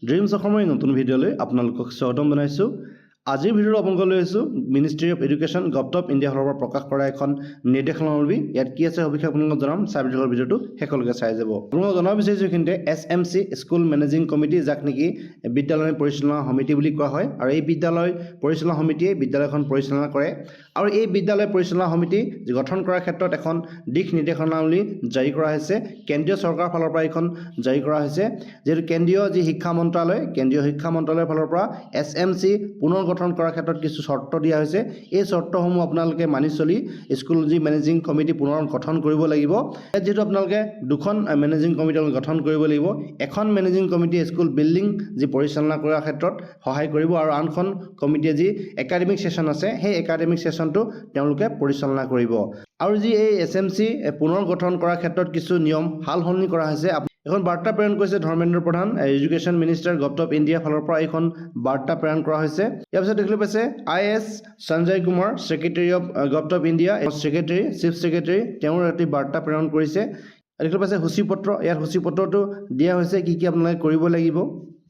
Dreams অসমৰ এই নতুন ভিডিঅ'লৈ আপোনালোকক স্বাগতম জনাইছোঁ। আজিৰ ভিডিঅ'ত আপোনালোকক লৈ আহিছোঁ ministry of education government of ইণ্ডিয়াৰ ফালৰ পৰা প্ৰকাশ কৰা এখন নিৰ্দেশনাৱলী। ইয়াত কি আছে সবিশেষ আপোনালোকক জনাম। ভিডিঅ'টো শেষলৈকে চাই যাব। আপোনালোকক জনাব বিচাৰিছোঁ এইখিনিতে SMC স্কুল মেনেজিং কমিটি, যাক নেকি বিদ্যালয় পৰিচালনা সমিতি বুলি কোৱা হয়, আৰু এই বিদ্যালয় পৰিচালনা সমিতিয়ে বিদ্যালয়খন পৰিচালনা কৰে। আৰু এই বিদ্যালয় পৰিচালনা সমিতি গঠন কৰাৰ ক্ষেত্ৰত এখন দিশ নিৰ্দেশনাৱলী জাৰি কৰা হৈছে। কেন্দ্ৰীয় চৰকাৰৰ ফালৰ পৰা এখন জাৰি কৰা হৈছে, যিহেতু কেন্দ্ৰীয় শিক্ষা মন্ত্ৰালয়ৰ ফালৰ পৰা SMC পুনৰ গঠন কৰাৰ ক্ষেত্ৰত কিছু চৰ্ত দিয়া হৈছে। এই চৰ্তসমূহ আপোনালোকে মানি চলি স্কুল মেনেজিং কমিটি পুনৰ গঠন কৰিব লাগিব। ইয়াত যিহেতু আপোনালোকে দুখন মেনেজিং কমিটি গঠন কৰিব লাগিব। এখন মেনেজিং কমিটিয়ে স্কুল বিল্ডিং পৰিচালনা কৰাৰ ক্ষেত্ৰত সহায় কৰিব, আৰু আনখন কমিটিয়ে একাডেমিক ছেশ্যন আছে সেই একাডেমিক ছেশ্যনটো তেওঁলোকে পৰিচালনা কৰিব। আৰু এই SMC পুনৰ গঠন কৰাৰ ক্ষেত্ৰত কিছু নিয়ম সাল সলনি কৰা হৈছে। এখন বাৰ্তা প্ৰেৰণ কৰিছে ধৰ্মেন্দ্ৰ প্ৰধান, এডুকেশ্যন মিনিষ্টাৰ গভৰ্ণমেণ্ট অফ ইণ্ডিয়াৰ ফালৰ পৰা এইখন বাৰ্তা প্ৰেৰণ কৰা হৈছে। ইয়াৰ পিছত দেখিবলৈ পাইছে IS Sanjay Kumar, secretary of government of India, chief secretary, তেওঁৰ এটি বাৰ্তা প্ৰেৰণ কৰিছে। দেখিবলৈ পাইছে সূচীপত্ৰ, ইয়াত সূচীপত্ৰটো দিয়া হৈছে কি আপোনালোকে কৰিব লাগিব।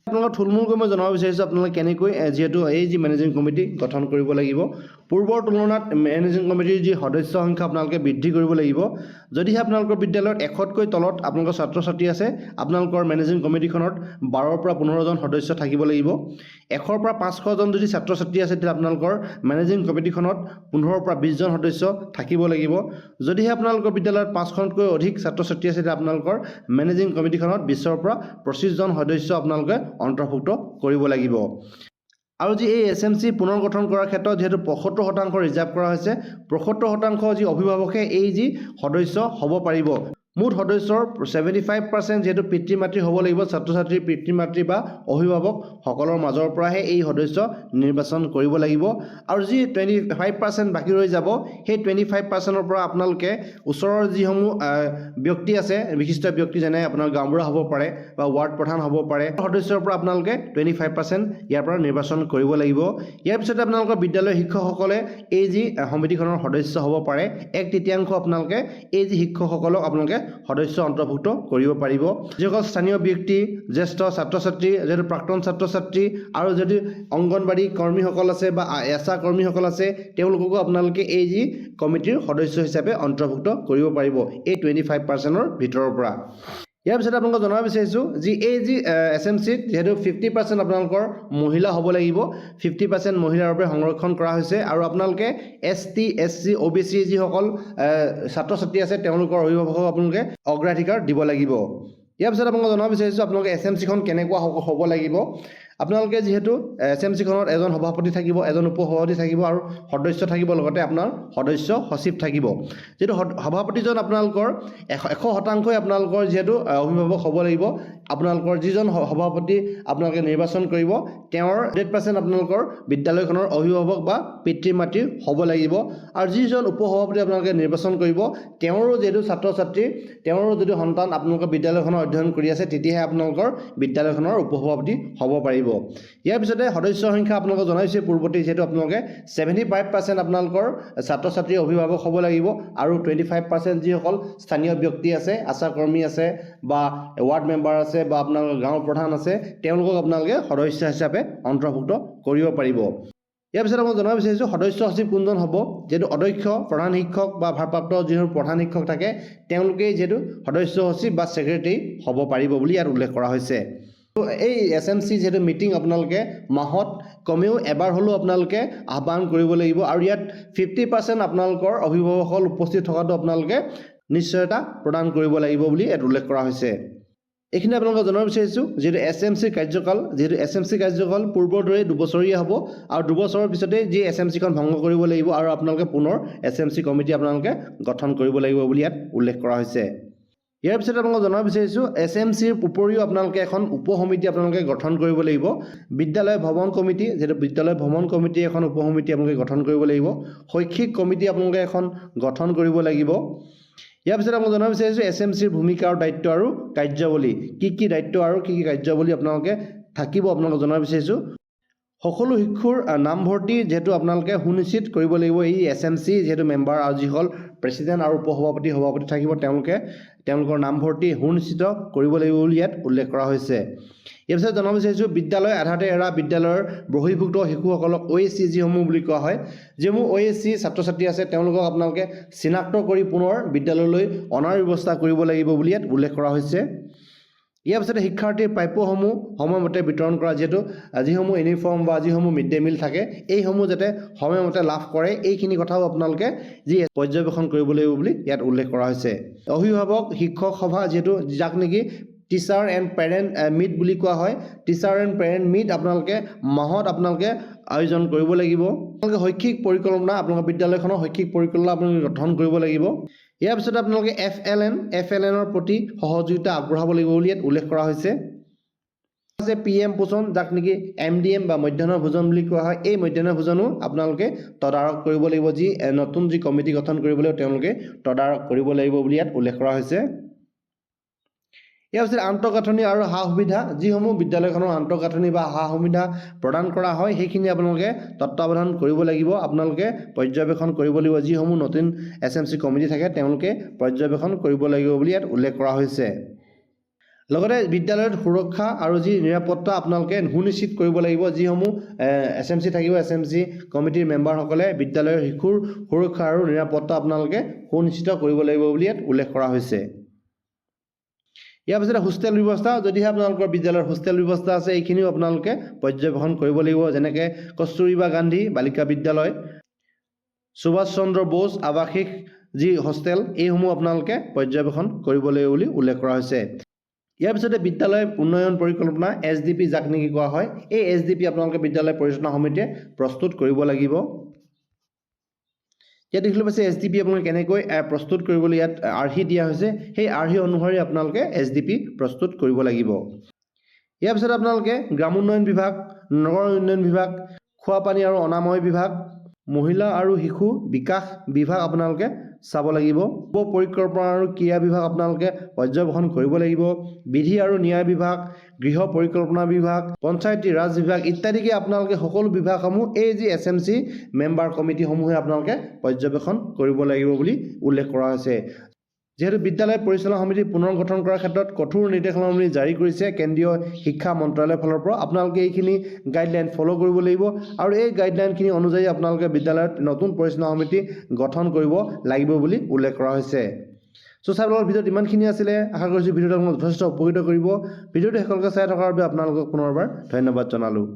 আপোনালোকক থুলমূলকৈ মই জনাব বিচাৰিছোঁ আপোনালোকে কেনেকৈ যিহেতু এই মেনেজিং কমিটি গঠন কৰিব লাগিব। পূৰ্বৰ তুলনাত মেনেজিং কমিটিৰ সদস্য সংখ্যা আপোনালোকে বৃদ্ধি কৰিব লাগিব। যদিহে আপোনালোকৰ বিদ্যালয়ত 100তকৈ তলত আপোনালোকৰ ছাত্ৰ ছাত্ৰী আছে, আপোনালোকৰ মেনেজিং কমিটিখনত 12ৰ পৰা 15জন সদস্য থাকিব লাগিব। 100ৰ পৰা 500জন যদি ছাত্ৰ ছাত্ৰী আছে, তেতিয়া আপোনালোকৰ মেনেজিং কমিটিখনত 15ৰ পৰা 20জন সদস্য থাকিব লাগিব। যদিহে আপোনালোকৰ বিদ্যালয়ত 5খনতকৈ অধিক ছাত্ৰ ছাত্ৰী আছে, তেতিয়া আপোনালোকৰ মেনেজিং কমিটিখনত 20ৰ পৰা 25জন সদস্য আপোনালোকে অন্তৰ্ভুক্ত কৰিব লাগিব। আৰু এই SMC পুনৰ গঠন কৰাৰ ক্ষেত্ৰত যিহেতু 75% ৰিজাৰ্ভ কৰা হৈছে, 75% অভিভাৱকে এই সদস্য হ'ব পাৰিব। মুঠ সদস্যৰ 75% যিহেতু পিতৃ মাতৃ হ'ব লাগিব। ছাত্ৰ ছাত্ৰীৰ পিতৃ মাতৃ বা অভিভাৱকসকলৰ মাজৰ পৰাহে এই সদস্য নিৰ্বাচন কৰিব লাগিব। আৰু 25% বাকী ৰৈ যাব, সেই 25%ৰ পৰা আপোনালোকে ওচৰৰ যিসমূহ ব্যক্তি আছে, বিশিষ্ট ব্যক্তি, যেনে আপোনাৰ গাঁওবুঢ়া হ'ব পাৰে বা ৱাৰ্ড প্ৰধান হ'ব পাৰে, সদস্যৰ পৰা আপোনালোকে 25% ইয়াৰ পৰা নিৰ্বাচন কৰিব লাগিব। ইয়াৰ পিছতে আপোনালোকৰ বিদ্যালয়ৰ শিক্ষকসকলে এই সমিতিখনৰ সদস্য হ'ব পাৰে। 1/3 আপোনালোকে এই শিক্ষকসকলক আপোনালোকে সদস্য অন্তৰ্ভুক্ত কৰিব পাৰিব। যিসকল স্থানীয় ব্যক্তি, জ্যেষ্ঠ ছাত্ৰ ছাত্ৰী, যিহেতু প্ৰাক্তন ছাত্ৰ ছাত্ৰী, আৰু যদি অংগনবাড়ী কৰ্মীসকল আছে বা ASHA কৰ্মীসকল আছে, তেওঁলোককো আপোনালোকে এই কমিটিৰ সদস্য হিচাপে অন্তৰ্ভুক্ত কৰিব পাৰিব এই 25%ৰ ভিতৰৰ পৰা। ইয়াৰ পিছতে আপোনালোকক জনাব বিচাৰিছোঁ এই SMCত যিহেতু 50% আপোনালোকৰ মহিলা হ'ব লাগিব। 50% মহিলাৰ বাবে সংৰক্ষণ কৰা হৈছে। আৰু আপোনালোকে ST SC OBC যিসকল ছাত্ৰ ছাত্ৰী আছে, তেওঁলোকৰ অভিভাৱকক আপোনালোকে অগ্ৰাধিকাৰ দিব লাগিব। ইয়াৰ পিছত আপোনালোকক জনাব বিচাৰিছোঁ আপোনালোকে SMCখন কেনেকুৱা হ'ব লাগিব। আপোনালোকে যিহেতু SMCখনত এজন সভাপতি থাকিব, এজন উপসভাপতি থাকিব, আৰু সদস্য থাকিব, লগতে আপোনাৰ সদস্য সচিব থাকিব। যিহেতু সভাপতিজন আপোনালোকৰ 100% আপোনালোকৰ যিহেতু অভিভাৱক হ'ব লাগিব। আপোনালোকৰ যিজন সভাপতি আপোনালোকে নিৰ্বাচন কৰিব, তেওঁৰ 100% আপোনালোকৰ বিদ্যালয়খনৰ অভিভাৱক বা পিতৃ মাতৃ হ'ব লাগিব। আৰু যিজন উপসভাপতি আপোনালোকে নিৰ্বাচন কৰিব, তেওঁৰো যিহেতু ছাত্ৰ ছাত্ৰী, তেওঁৰো যদি সন্তান আপোনালোকৰ বিদ্যালয়খনৰ অধ্যয়ন কৰি আছে, তেতিয়াহে আপোনালোকৰ বিদ্যালয়খনৰ উপসভাপতি হ'ব পাৰিব। ইয়াৰ পিছতে সদস্যৰ সংখ্যা আপোনালোকক জনাইছে পূৰ্বতে, যিহেতু আপোনালোকে 75% আপোনালোকৰ ছাত্ৰ ছাত্ৰীৰ অভিভাৱক হ'ব লাগিব, আৰু 25% যিসকল স্থানীয় ব্যক্তি আছে, আশা কৰ্মী আছে বা ৱাৰ্ড মেম্বাৰ আছে বা আপোনালোকৰ গাঁৱৰ প্ৰধান আছে, তেওঁলোকক আপোনালোকে সদস্য হিচাপে অন্তৰ্ভুক্ত কৰিব পাৰিব। ইয়াৰ পিছত মই জনাব বিচাৰিছোঁ সদস্য সচিব কোনজন হ'ব। যিহেতু অধ্যক্ষ, প্ৰধান শিক্ষক বা ভাৰপ্ৰাপ্ত যিবোৰ প্ৰধান শিক্ষক থাকে, তেওঁলোকেই যিহেতু সদস্য সচিব বা ছেক্ৰেটাৰী হ'ব পাৰিব বুলি ইয়াত উল্লেখ কৰা হৈছে। এই SMC যিহেতু মিটিং আপোনালোকে মাহত কমেও এবাৰ হ'লেও আপোনালোকে আহ্বান কৰিব লাগিব। আৰু ইয়াত 50% আপোনালোকৰ অভিভাৱকসকল উপস্থিত থকাটো আপোনালোকে নিশ্চয়তা প্ৰদান কৰিব লাগিব বুলি ইয়াত উল্লেখ কৰা হৈছে। এইখিনি আপোনালোকক জনাব বিচাৰিছোঁ যিহেতু SMC কাৰ্যকাল পূৰ্বৰ দৰে 2 বছৰীয়া হ'ব, আৰু 2 বছৰৰ পিছতে SMCখন ভংগ কৰিব লাগিব, আৰু আপোনালোকে পুনৰ SMC কমিটি আপোনালোকে গঠন কৰিব লাগিব বুলি ইয়াত উল্লেখ কৰা হৈছে। ইয়াৰ পিছত আপোনালোকক জনাব বিচাৰিছোঁ SMCৰ উপৰিও আপোনালোকে এখন উপসমিতি আপোনালোকে গঠন কৰিব লাগিব। বিদ্যালয় ভ্ৰমণ কমিটি, যিহেতু বিদ্যালয় ভ্ৰমণ কমিটি এখন উপসমিতি আপোনালোকে গঠন কৰিব লাগিব। শৈক্ষিক কমিটি আপোনালোকে এখন গঠন কৰিব লাগিব। ইয়াৰ পিছত আপোনালোকক জনাব বিচাৰিছোঁ SMCৰ ভূমিকা আৰু দায়িত্ব আৰু কাৰ্যাৱলী, কি দায়িত্ব আৰু কি কাৰ্যাৱলী আপোনালোকে থাকিব আপোনালোকক জনাব বিচাৰিছোঁ। সকলো শিশুৰ নামভৰ্তি যেহেতু আপোনালোকে সুনিশ্চিত কৰিব লাগিব এই SMC যেহেতু মেম্বাৰ আৰু যিসকল প্ৰেচিডেণ্ট আৰু সভাপতি থাকিব তেওঁলোকৰ নামভৰ্তি সুনিশ্চিত কৰিব লাগিব বুলি ইয়াত উল্লেখ কৰা হৈছে। ইয়াৰ পিছত জনাব বিচাৰিছোঁ বিদ্যালয় আধাতে এৰা বিদ্যালয়ৰ বহিৰ্ভুক্ত শিশুসকলক OSC যিসমূহ বুলি কোৱা হয়, যিসমূহ OSC ছাত্ৰ ছাত্ৰী আছে তেওঁলোকক আপোনালোকে চিনাক্ত কৰি পুনৰ বিদ্যালয়লৈ অনাৰ ব্যৱস্থা কৰিব লাগিব বুলি ইয়াত উল্লেখ কৰা হৈছে। ইয়াৰ পিছতে শিক্ষাৰ্থীৰ প্ৰাপ্যসমূহ সময়মতে বিতৰণ কৰা, যিহেতু যিসমূহ ইউনিফৰ্ম বা যিসমূহ মিড ডে মিল থাকে এইসমূহ যাতে সময়মতে লাভ কৰে এইখিনি কথাও আপোনালোকে যি পৰ্যবেক্ষণ কৰিব লাগিব বুলি ইয়াত উল্লেখ কৰা হৈছে। অভিভাৱক শিক্ষক সভা যিহেতু যাক নেকি টিচাৰ এণ্ড পেৰেণ্ট মিট বুলি কোৱা হয়, টিচাৰ এণ্ড পেৰেণ্ট মিট আপোনালোকে মাহত আপোনালোকে আয়োজন কৰিব লাগিব। আপোনালোকে শৈক্ষিক পৰিকল্পনা আপোনালোকৰ বিদ্যালয়খনৰ শৈক্ষিক পৰিকল্পনা আপোনালোকে গঠন কৰিব লাগিব। ইয়াৰ পিছতে আপোনালোকে FLNৰ প্ৰতি সহযোগিতা আগবঢ়াব লাগিব বুলি ইয়াত উল্লেখ কৰা হৈছে। PM পোষণ যাক নেকি MDM বা মধ্যাহ্ন ভোজন বুলি কোৱা হয়, এই মধ্যাহ্ন ভোজনো আপোনালোকে তদাৰক কৰিব লাগিব, যি নতুন যি কমিটি গঠন কৰিব লাগিব তেওঁলোকে তদাৰক কৰিব লাগিব বুলি ইয়াত উল্লেখ কৰা হৈছে। ইয়াৰ পিছত আন্তঃগাঁথনি আৰু সা সুবিধা, যিসমূহ বিদ্যালয়খনৰ আন্তঃগাঁথনি বা সা সুবিধা প্ৰদান কৰা হয় সেইখিনি আপোনালোকে তত্বাৱধান কৰিব লাগিব, আপোনালোকে পৰ্যবেক্ষণ কৰিব লাগিব। যিসমূহ নতুন SMC কমিটি থাকে তেওঁলোকে পৰ্যবেক্ষণ কৰিব লাগিব বুলি ইয়াত উল্লেখ কৰা হৈছে। লগতে বিদ্যালয়ত সুৰক্ষা আৰু যি নিৰাপত্তা আপোনালোকে সুনিশ্চিত কৰিব লাগিব। যিসমূহ SMC থাকিব SMC কমিটিৰ মেম্বাৰসকলে বিদ্যালয়ৰ শিশুৰ সুৰক্ষা আৰু নিৰাপত্তা আপোনালোকে সুনিশ্চিত কৰিব লাগিব বুলি ইয়াত উল্লেখ কৰা হৈছে। ইয়াৰ পিছতে হোষ্টেল ব্যৱস্থা, যদিহে আপোনালোকৰ বিদ্যালয়ৰ হোষ্টেল ব্যৱস্থা আছে এইখিনিও আপোনালোকে পৰ্যবেক্ষণ কৰিব লাগিব, যেনেকৈ কস্তুৰবা গান্ধী বালিকা বিদ্যালয়, সুভাষ চন্দ্ৰ বোস আৱাসিক যি হোষ্টেল এইসমূহ আপোনালোকে পৰ্যবেক্ষণ কৰিব লাগিব বুলি উল্লেখ কৰা হৈছে। ইয়াৰ পিছতে বিদ্যালয় উন্নয়ন পৰিকল্পনা SDP যাক নেকি কোৱা হয়, এই SDP আপোনালোকে বিদ্যালয় পৰিচালনা সমিতিয়ে প্ৰস্তুত কৰিব লাগিব। ইয়াত দেখিবলৈ পাইছে SDP আপোনালোকে কেনেকৈ প্ৰস্তুত কৰিবলৈ ইয়াত আৰ্হি দিয়া হৈছে, সেই আৰ্হি অনুসৰি আপোনালোকে SDP প্ৰস্তুত কৰিব লাগিব। ইয়াৰ পিছত আপোনালোকে গ্ৰাম উন্নয়ন বিভাগ, নগৰ উন্নয়ন বিভাগ, খোৱা পানী আৰু অনাময় বিভাগ, মহিলা আৰু শিশু বিকাশ বিভাগ আপোনালোকে চাব লাগিব। উপ পৰিকল্পনা আৰু ক্ৰীড়া বিভাগ আপোনালোকে পৰ্যবেক্ষণ কৰিব লাগিব। বিধি আৰু ন্যায় বিভাগ, গৃহ পৰিকল্পনা বিভাগ, পঞ্চায়তী ৰাজ বিভাগ ইত্যাদিকে আপোনালোকে সকলো বিভাগসমূহ এই যি SMC মেম্বাৰ কমিটিসমূহে আপোনালোকে পৰ্যবেক্ষণ কৰিব লাগিব বুলি উল্লেখ কৰা হৈছে। যিহেতু বিদ্যালয় পৰিচালনা সমিতি পুনৰ গঠন কৰাৰ ক্ষেত্ৰত কঠোৰ নিৰ্দেশনাৱলী জাৰি কৰিছে কেন্দ্ৰীয় শিক্ষা মন্ত্ৰালয়ৰ ফালৰ পৰা, আপোনালোকে এইখিনি গাইডলাইন ফ'ল' কৰিব লাগিব আৰু এই গাইডলাইনখিনি অনুযায়ী আপোনালোকে বিদ্যালয়ত নতুন পৰিচালনা সমিতি গঠন কৰিব লাগিব বুলি উল্লেখ কৰা হৈছে। চাই পেলাই ভিডিঅ'ত ইমানখিনি আছিলে। আশা কৰিছোঁ ভিডিঅ'টো আপোনালোকক যথেষ্ট উপকৃত কৰিব। ভিডিঅ'টো শেষলৈকে চাই থকাৰ বাবে আপোনালোকক পুনৰবাৰ ধন্যবাদ জনালোঁ।